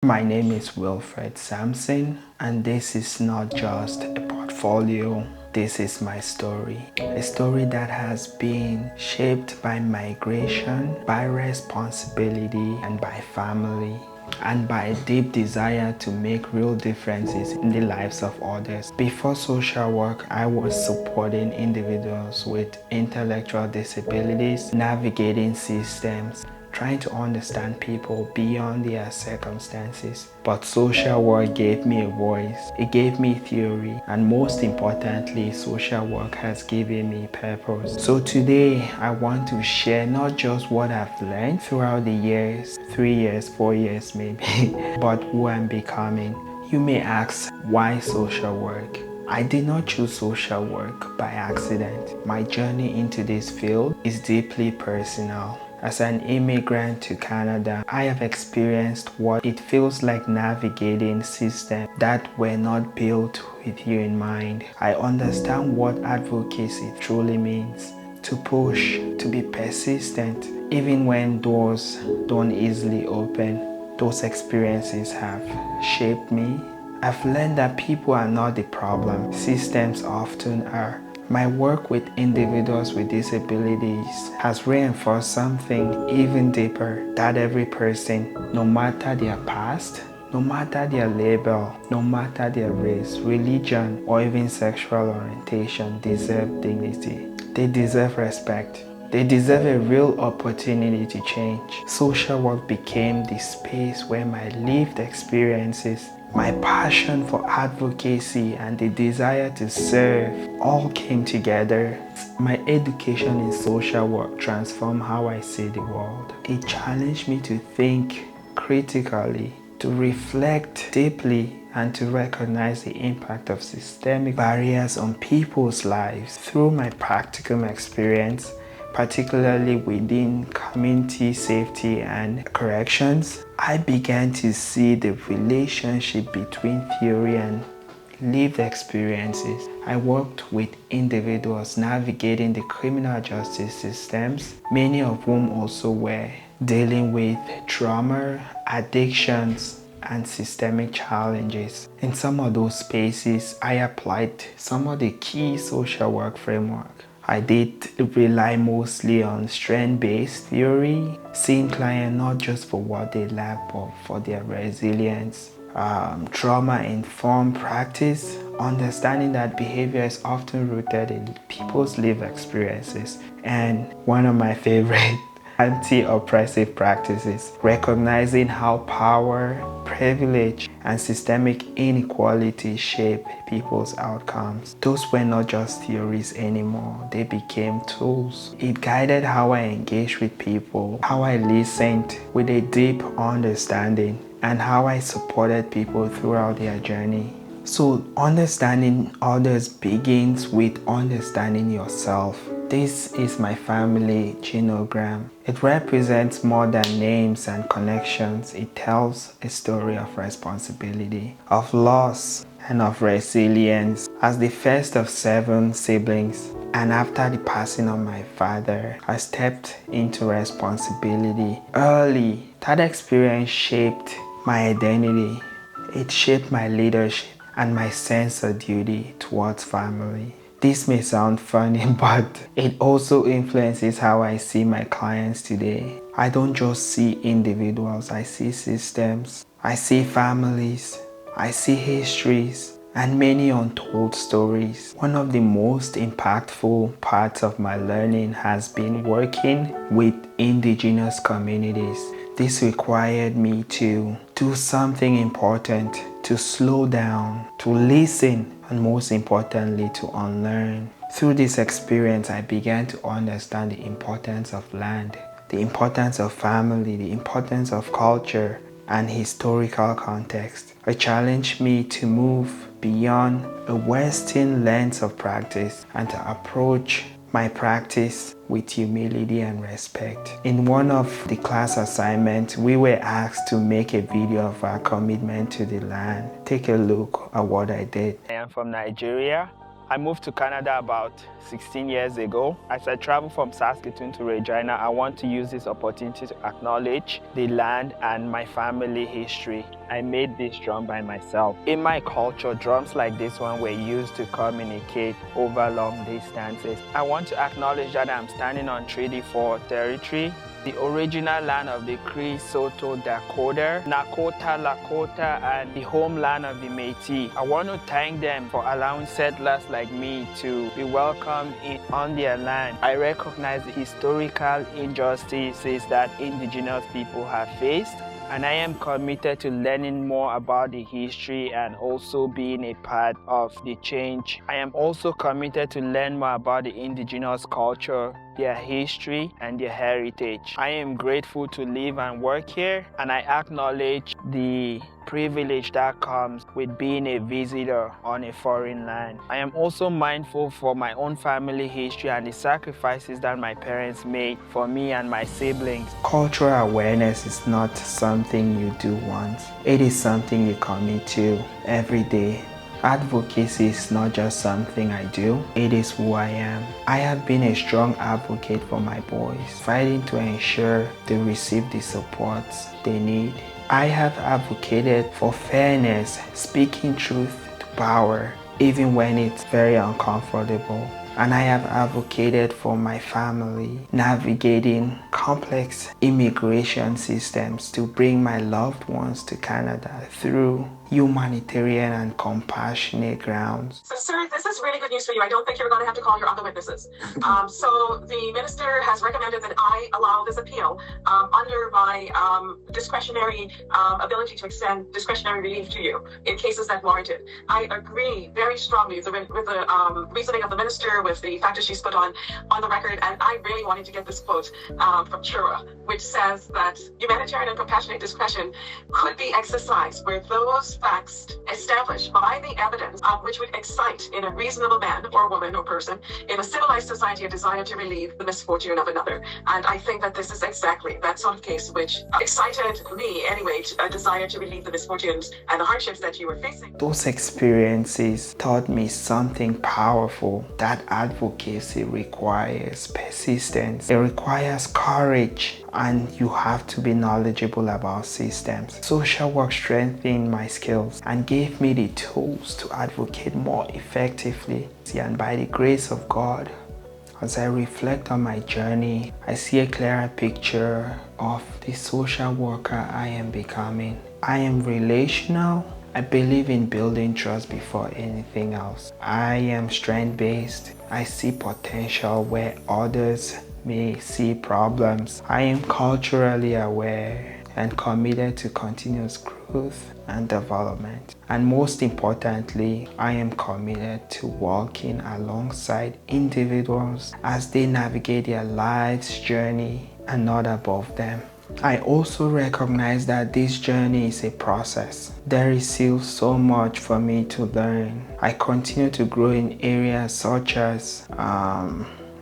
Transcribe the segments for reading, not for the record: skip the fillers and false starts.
My name is Wilfred Sampson, and this is not just a portfolio. This is my story. A story that has been shaped by migration, by responsibility, and by family, and by a deep desire to make real differences in the lives of others. Before social work, I was supporting individuals with intellectual disabilities, navigating systems, trying to understand people beyond their circumstances. But social work gave me a voice, it gave me theory, and most importantly, social work has given me purpose. So today, I want to share not just what I've learned throughout the years, 3 years, 4 years maybe, but who I'm becoming. You may ask, why social work? I did not choose social work by accident. My journey into this field is deeply personal. As an immigrant to Canada, I have experienced what it feels like navigating systems that were not built with you in mind. I understand what advocacy truly means. To push, to be persistent, even when doors don't easily open. Those experiences have shaped me. I've learned that people are not the problem, systems often are. My work with individuals with disabilities has reinforced something even deeper, that every person, no matter their past, no matter their label, no matter their race, religion, or even sexual orientation, deserve dignity. They deserve respect. They deserve a real opportunity to change. Social work became the space where my lived experiences, my passion for advocacy, and the desire to serve all came together. My education in social work transformed how I see the world. It challenged me to think critically, to reflect deeply, and to recognize the impact of systemic barriers on people's lives. Through my practical experience, particularly within community safety and corrections, I began to see the relationship between theory and lived experiences. I worked with individuals navigating the criminal justice systems, many of whom also were dealing with trauma, addictions, and systemic challenges. In some of those spaces, I applied some of the key social work framework. I did rely mostly on strength-based theory, seeing clients not just for what they lack, but for their resilience. Trauma-informed practice, understanding that behavior is often rooted in people's lived experiences. And one of my favorite anti-oppressive practices, recognizing how power, privilege, and systemic inequality shape people's outcomes. Those were not just theories anymore, they became tools. It guided how I engaged with people, how I listened with a deep understanding, and how I supported people throughout their journey. So understanding others begins with understanding yourself. This is my family genogram. It represents more than names and connections. It tells a story of responsibility, of loss, and of resilience. As the first of 7 siblings, and after the passing of my father, I stepped into responsibility early. That experience shaped my identity. It shaped my leadership and my sense of duty towards family. This may sound funny, but it also influences how I see my clients today. I don't just see individuals, I see systems, I see families, I see histories, and many untold stories. One of the most impactful parts of my learning has been working with indigenous communities. This required me to do something important, to slow down, to listen, and most importantly, to unlearn. Through this experience, I began to understand the importance of land, the importance of family, the importance of culture, and historical context. It challenged me to move beyond a Western lens of practice and to approach my practice with humility and respect. In one of the class assignments, we were asked to make a video of our commitment to the land. Take a look at what I did. I am from Nigeria. I moved to Canada about 16 years ago. As I travel from Saskatoon to Regina, I want to use this opportunity to acknowledge the land and my family history. I made this drum by myself. In my culture, drums like this one were used to communicate over long distances. I want to acknowledge that I'm standing on Treaty 4 territory, the original land of the Cree, Saulteaux, Dakota, Nakota, Lakota, and the homeland of the Métis. I want to thank them for allowing settlers like me to be welcomed on their land. I recognize the historical injustices that Indigenous people have faced, and I am committed to learning more about the history and also being a part of the change. I am also committed to learn more about the Indigenous culture, their history, and their heritage. I am grateful to live and work here, and I acknowledge the privilege that comes with being a visitor on a foreign land. I am also mindful for my own family history and the sacrifices that my parents made for me and my siblings. Cultural awareness is not something you do once. It is something you commit to every day. Advocacy is not just something I do, it is who I am. I have been a strong advocate for my boys, fighting to ensure they receive the support they need. I have advocated for fairness, speaking truth to power, even when it's very uncomfortable. And I have advocated for my family, navigating complex immigration systems to bring my loved ones to Canada through humanitarian and compassionate grounds. So, sir, this is really good news for you. I don't think you're going to have to call your other witnesses. So the minister has recommended that I allow this appeal under my discretionary ability to extend discretionary relief to you in cases that warrant it. I agree very strongly with the reasoning of the minister, with the factors she's put on the record, and I really wanted to get this quote from Chura, which says that humanitarian and compassionate discretion could be exercised where those facts established by the evidence which would excite in a reasonable man or woman or person in a civilized society a desire to relieve the misfortune of another. And I think that this is exactly that sort of case which excited me anyway, a desire to relieve the misfortunes and the hardships that you were facing. Those experiences taught me something powerful, that advocacy requires persistence. It requires courage, and you have to be knowledgeable about systems. Social work strengthened my skills and gave me the tools to advocate more effectively. And by the grace of God, as I reflect on my journey, I see a clearer picture of the social worker I am becoming. I am relational. I believe in building trust before anything else. I am strength-based. I see potential where others may see problems. I am culturally aware and committed to continuous growth and development. And most importantly, I am committed to walking alongside individuals as they navigate their life's journey and not above them. I also recognize that this journey is a process. There is still so much for me to learn. I continue to grow in areas such as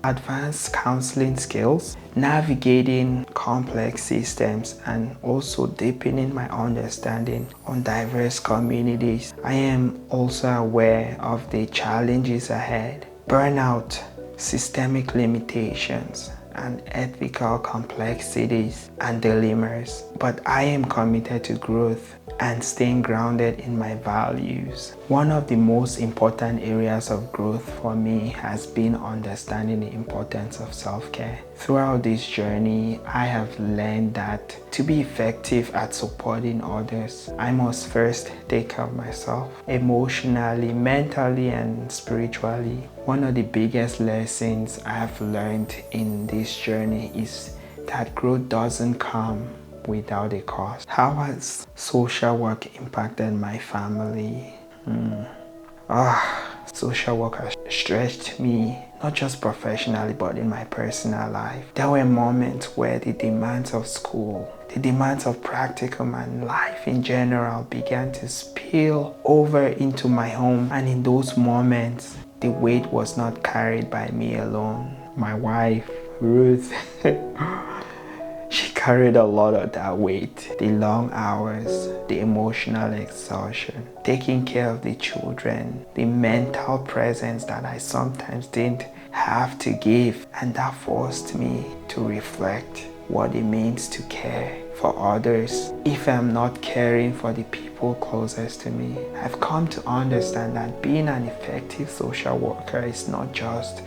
advanced counseling skills, navigating complex systems, and also deepening my understanding on diverse communities. I am also aware of the challenges ahead: burnout, systemic limitations, and ethical complexities and dilemmas. But I am committed to growth and staying grounded in my values. One of the most important areas of growth for me has been understanding the importance of self-care. Throughout this journey, I have learned that to be effective at supporting others, I must first take care of myself, emotionally, mentally, and spiritually. One of the biggest lessons I have learned in this journey is that growth doesn't come without a cost. How has social work impacted my family? Social work has stretched me, not just professionally, but in my personal life. There were moments where the demands of school, the demands of practicum and life in general began to spill over into my home. And in those moments, the weight was not carried by me alone. My wife, Ruth, she carried a lot of that weight. The long hours, the emotional exhaustion, taking care of the children, the mental presence that I sometimes didn't have to give. And that forced me to reflect what it means to care for others if I'm not caring for the people closest to me. I've come to understand that being an effective social worker is not just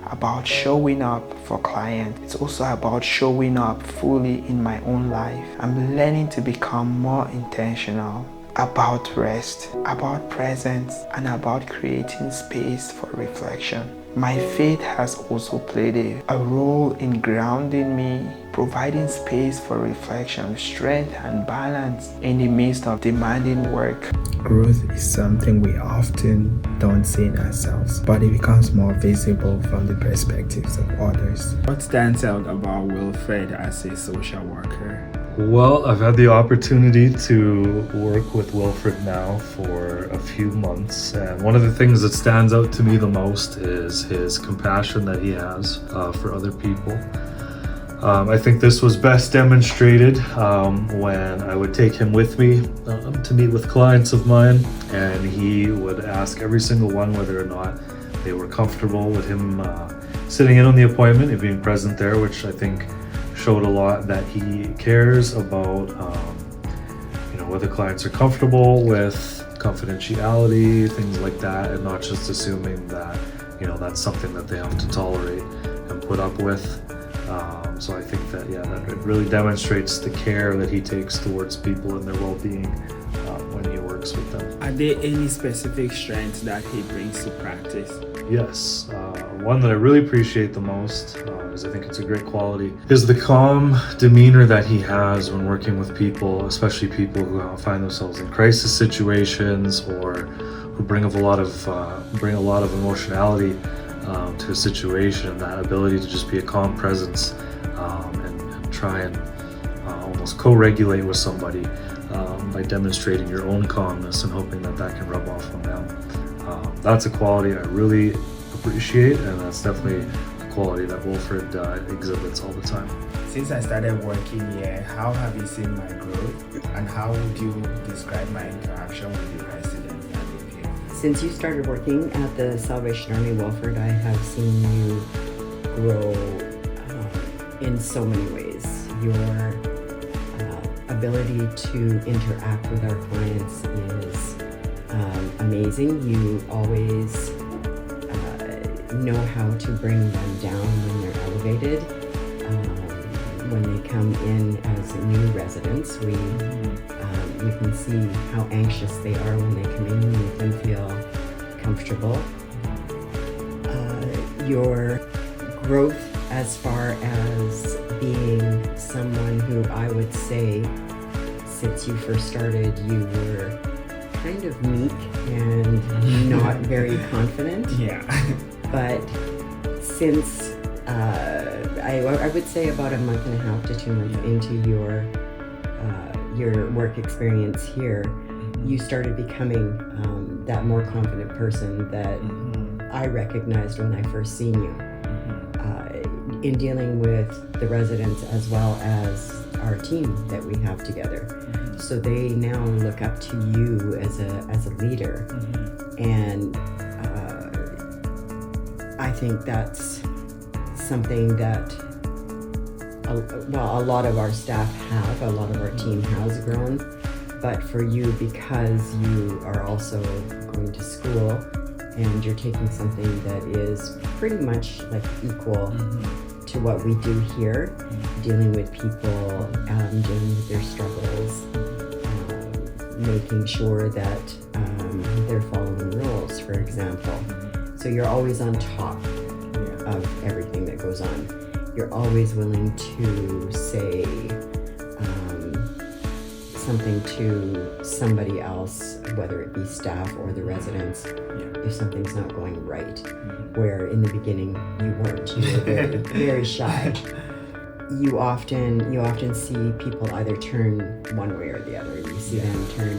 about showing up for clients. It's also about showing up fully in my own life. I'm learning to become more intentional about rest, about presence, and about creating space for reflection. My faith has also played a role in grounding me, providing space for reflection, strength, and balance in the midst of demanding work. Growth is something we often don't see in ourselves, but it becomes more visible from the perspectives of others. What stands out about Wilfred as a social worker? Well, I've had the opportunity to work with Wilfred now for a few months, and one of the things that stands out to me the most is his compassion that he has for other people. I think this was best demonstrated when I would take him with me to meet with clients of mine, and he would ask every single one whether or not they were comfortable with him sitting in on the appointment and being present there, which I think showed a lot that he cares about whether clients are comfortable with confidentiality, things like that, and not just assuming that that's something that they have to tolerate and put up with. So I think that that it really demonstrates the care that he takes towards people and their well-being when he works with them. Are there any specific strengths that he brings to practice? Yes, one that I really appreciate the most, is I think it's a great quality, is the calm demeanor that he has when working with people, especially people who find themselves in crisis situations or who bring a lot of emotionality to a situation. That ability to just be a calm presence and try and almost co-regulate with somebody by demonstrating your own calmness and hoping that can rub off on them. That's a quality I really appreciate, and that's definitely a quality that Wilfred exhibits all the time. Since I started working here, how have you seen my growth, and how would you describe my interaction with the residents that live here? Since you started working at the Salvation Army, Wilfred, I have seen you grow in so many ways. Your ability to interact with our clients is amazing. You always know how to bring them down when they're elevated. When they come in as new residents, you can see how anxious they are when they come in. You make them feel comfortable. Your growth as far as being someone who I would say, since you first started, you were kind of meek and not very confident. Yeah. But since I would say about a month and a half to 2 months into your work experience here, you started becoming that more confident person that I recognized when I first seen you. In dealing with the residents as well as our team that we have together. So they now look up to you as a leader. And I think that's something that a lot of our staff have, a lot of our team has grown. But for you, because you are also going to school and you're taking something that is pretty much like equal to what we do here, dealing with people, dealing with their struggles, making sure that they're following rules, for example. So you're always on top of everything that goes on. You're always willing to say something to somebody else, whether it be staff or the residents, if something's not going right. Where in the beginning you weren't. You were very, very shy. You often see people either turn one way or the other. You see them turn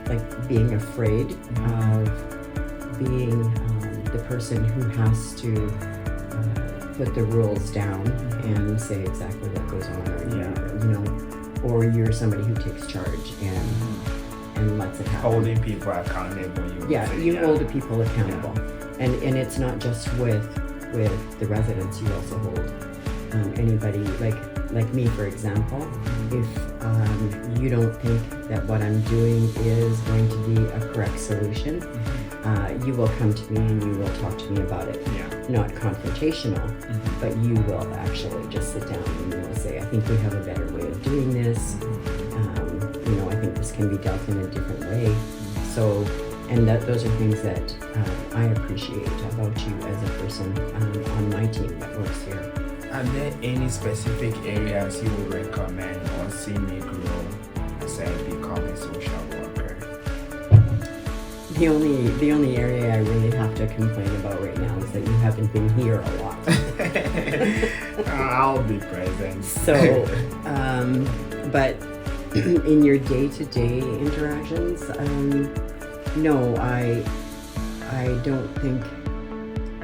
like being afraid of being the person who has to put the rules down and say exactly what goes on, or Yeah. you know, or you're somebody who takes charge and lets it happen. Holding people accountable. You hold people accountable, and it's not just with the residents. You also hold anybody like me, for example. If you don't think that what I'm doing is going to be a correct solution, you will come to me and you will talk to me about it. Yeah. Not confrontational, but you will actually just sit down and you will say, I think we have a better way of doing this. I think this can be dealt in a different way. So, and those are things that I appreciate about you as a person on my team that works here. Are there any specific areas you would recommend or see me grow as I become a social worker? The only area I really have to complain about right now is that you haven't been here a lot. I'll be present. So, but in your day-to-day interactions, no, I don't think.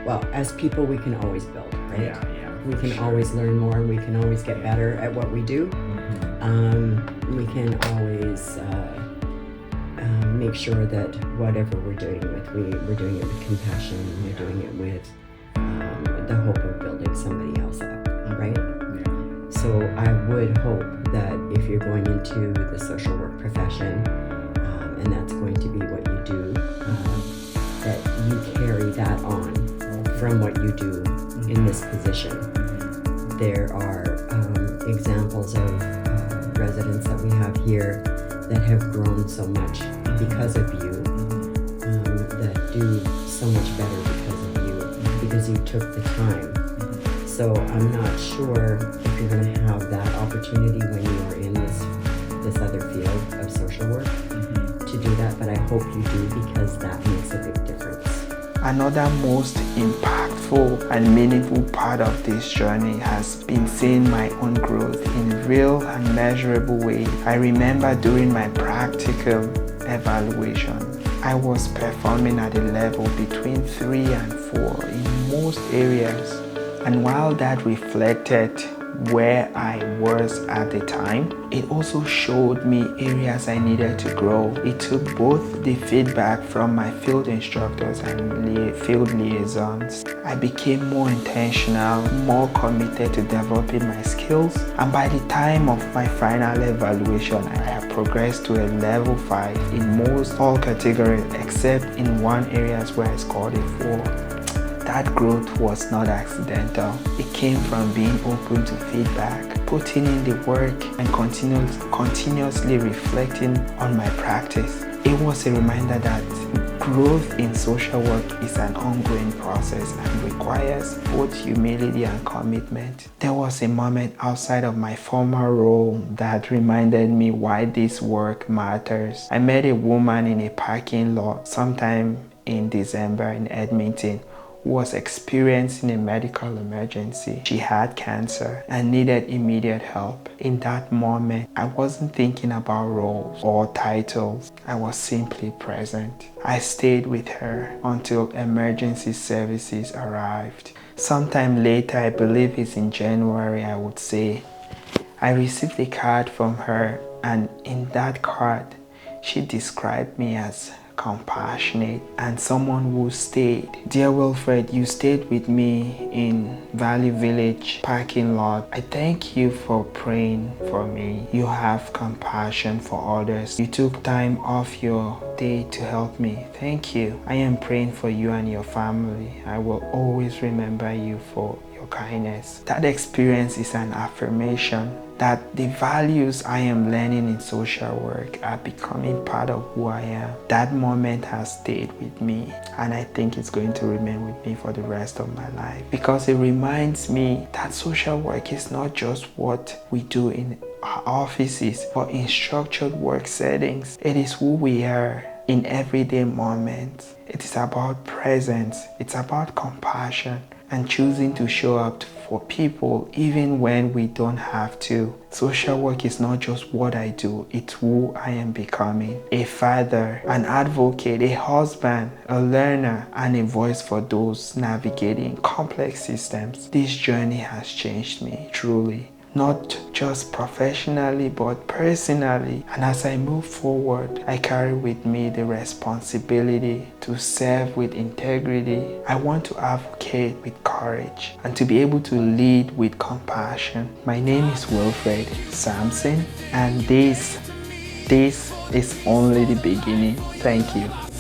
Well, as people, we can always build, right? Yeah. We can always learn more. We can always get better at what we do. We can always make sure that whatever we're doing we're doing it with compassion. And we're doing it with the hope of building somebody else up, right? Yeah. So I would hope that if you're going into the social work profession, and that's going to be what you do, that you carry that on from what you do in this position. There are examples of residents that we have here that have grown so much because of you, that do so much better because of you, because you took the time. So I'm not sure if you're going to have that opportunity when you are in this other field of social work to do that, but I hope you do, because that makes a big difference. Another most impactful and meaningful part of this journey has been seeing my own growth in real and measurable ways. I remember during my practical evaluation, I was performing at a level between 3 and 4 in most areas. And while that reflected where I was at the time, it also showed me areas I needed to grow. It took both the feedback from my field instructors and field liaisons. I became more intentional, more committed to developing my skills, and by the time of my final evaluation, I had progressed to a level 5 in most all categories except in one area where I scored a 4. That growth was not accidental. It came from being open to feedback, putting in the work, and continuously reflecting on my practice. It was a reminder that growth in social work is an ongoing process and requires both humility and commitment. There was a moment outside of my former role that reminded me why this work matters. I met a woman in a parking lot sometime in December in Edmonton who was experiencing a medical emergency. She had cancer and needed immediate help. In that moment, I wasn't thinking about roles or titles. I was simply present. I stayed with her until emergency services arrived. Sometime later, I believe it's in January, I would say, I received a card from her, and in that card, she described me as compassionate and someone who stayed. Dear Wilfred, you stayed with me in Valley Village parking lot. I thank you for praying for me. You have compassion for others. You took time off your day to help me. Thank you. I am praying for you and your family. I will always remember you for your kindness. That experience is an affirmation that the values I am learning in social work are becoming part of who I am. That moment has stayed with me, and I think it's going to remain with me for the rest of my life, because it reminds me that social work is not just what we do in our offices or in structured work settings. It is who we are in everyday moments. It is about presence. It's about compassion. and choosing to show up for people even when we don't have to. Social work is not just what I do, it's who I am becoming. A father, an advocate, a husband, a learner, and a voice for those navigating complex systems. This journey has changed me, truly. Not just professionally, but personally. And as I move forward, I carry with me the responsibility to serve with integrity. I want to advocate with courage and to be able to lead with compassion. My name is Wilfred Sampson, and this is only the beginning. Thank you.